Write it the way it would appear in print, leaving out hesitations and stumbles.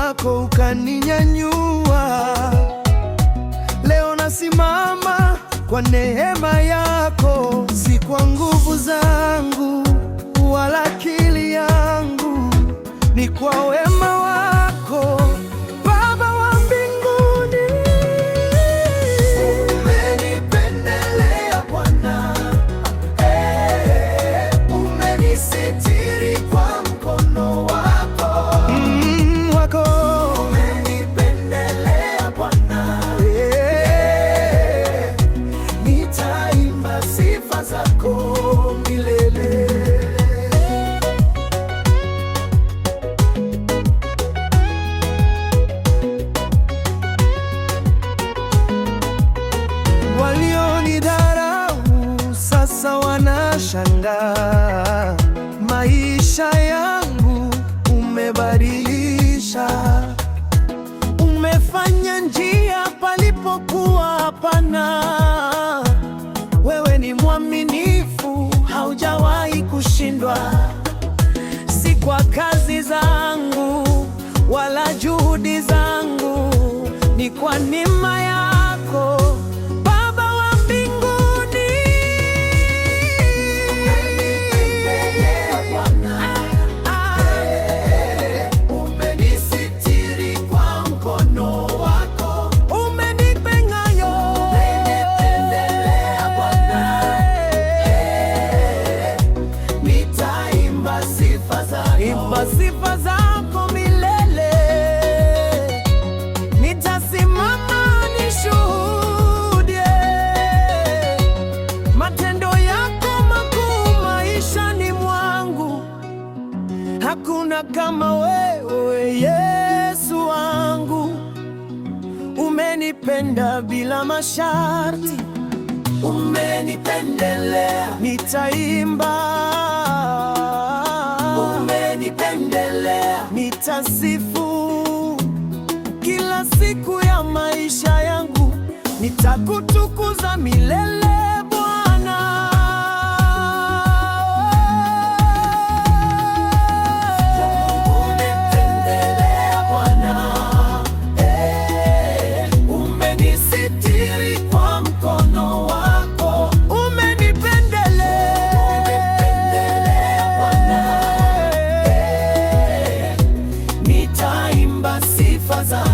wako ukaninyanyua. Leo nasimama kwa neema yako, si kwa nguvu zangu wala akili yangu, ni kwa wema wako Baba wa mbinguni. Umenipendelea Bwana, umenisitiri kwa mkono wako, umenipendelea Bwana, nitaimba sifa zako milele. Walionidharau sasa wanashangaa, maisha yangu umebadilisha. Umefanya njia palipokuwa hapana. Wewe ni mwaminifu, haujawahi kushindwa. Si kwa kazi zangu wala juhudi zangu, ni kwa neema yako Baba wa mbinguni. Umenisitiri kwa mkono wako, umenipa ng'ayo. Umenipendelea Bwana, nitaimba sifa zako milele. Nitasimama nishuhudie matendo yako makuu maishani mwangu. Hakuna kama wewe Yesu wangu. Umenipenda bila masharti, umenipendelea, nitaimba. Umenipendelea, nitasifu kila siku ya maisha yangu, nitakutukuza milele Bwana. Umenipendelea Bwana, umenisitiri kwa mkono wako, umenipendelea. Umenipendelea Bwana, nitaimba sifa zako.